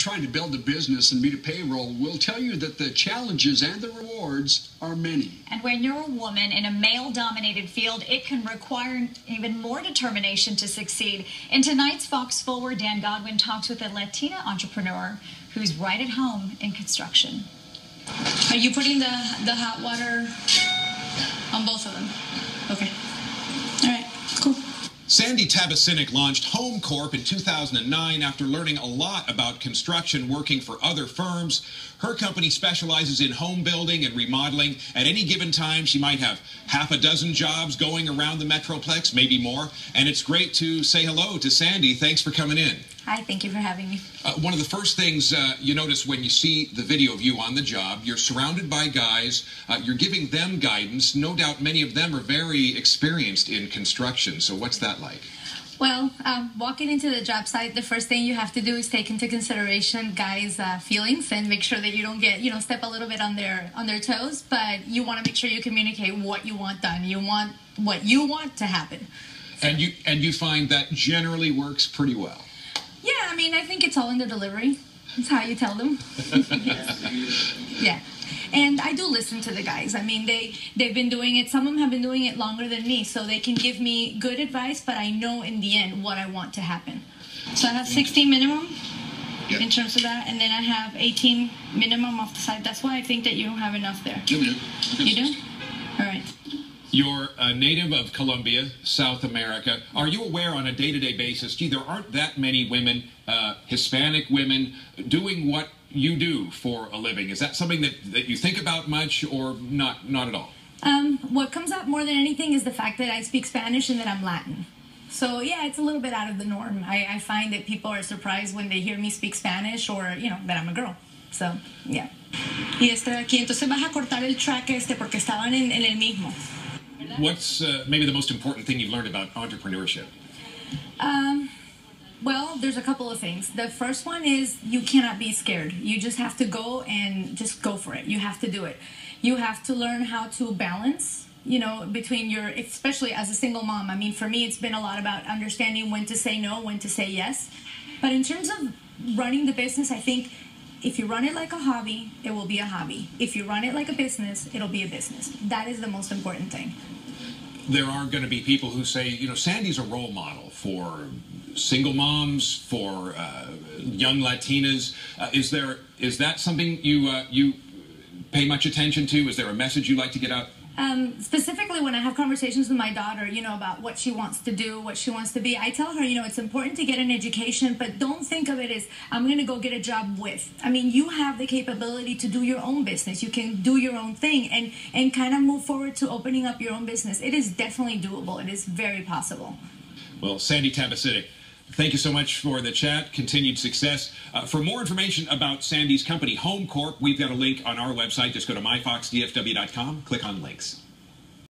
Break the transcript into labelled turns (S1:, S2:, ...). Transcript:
S1: trying to build a business and meet a payroll will tell you that the challenges and the rewards are many.
S2: And when you're a woman in a male-dominated field, it can require even more determination to succeed. In tonight's Fox Forward, Dan Godwin talks with a Latina entrepreneur who's right at home in construction.
S3: Are you putting the hot water on both of them? Okay. All right, cool.
S4: Sandy Tabacinic launched Homecorp in 2009 after learning a lot about construction working for other firms. Her company specializes in home building and remodeling. At any given time, she might have half a dozen jobs going around the Metroplex, maybe more. And it's great to say hello to Sandy. Thanks for coming in.
S3: Hi, thank you for having me.
S4: One of the first things you notice when you see the video of you on the job, you're surrounded by guys. You're giving them guidance. No doubt many of them are very experienced in construction. So what's that like?
S3: Well, walking into the job site, the first thing you have to do is take into consideration guys' feelings and make sure that you don't get, step a little bit on their toes. But you want to make sure you communicate what you want done. You want what you want to happen. So.
S4: And you find that generally works pretty well.
S3: Yeah, I mean, I think it's all in the delivery. It's how you tell them. Yeah. And I do listen to the guys. I mean, they've been doing it. Some of them have been doing it longer than me, so they can give me good advice, but I know in the end what I want to happen. So I have 16 minimum in terms of that, and then I have 18 minimum off the side. That's why I think that you don't have enough there.
S4: You
S3: do? All right.
S4: You're a native of Colombia, South America. Are you aware on a day-to-day basis, gee, there aren't that many women, Hispanic women, doing what you do for a living? Is that something that you think about much or not at all?
S3: What comes up more than anything is the fact that I speak Spanish and that I'm Latin. So, yeah, it's a little bit out of the norm. I find that people are surprised when they hear me speak Spanish or, that I'm a girl. So, yeah. Y aquí, entonces vas a cortar el track porque estaban en el mismo.
S4: What's maybe the most important thing you've learned about entrepreneurship?
S3: Well, there's a couple of things. The first one is you cannot be scared. You just have to go and just go for it. You have to do it. You have to learn how to balance, between especially as a single mom. I mean, for me, it's been a lot about understanding when to say no, when to say yes. But in terms of running the business, I think if you run it like a hobby, it will be a hobby. If you run it like a business, it'll be a business. That is the most important thing.
S4: There are going to be people who say, Sandy's a role model for single moms, for young Latinas. Is that something you pay much attention to? Is there a message you like to get out?
S3: Specifically when I have conversations with my daughter, about what she wants to do, what she wants to be, I tell her, it's important to get an education, but don't think of it as I'm going to go get a job with. I mean, you have the capability to do your own business. You can do your own thing and kind of move forward to opening up your own business. It is definitely doable. It is very possible.
S4: Well, Sandy Tabacinic, thank you so much for the chat. Continued success. For more information about Sandy's company, Homecorp, we've got a link on our website. Just go to myfoxdfw.com. Click on links.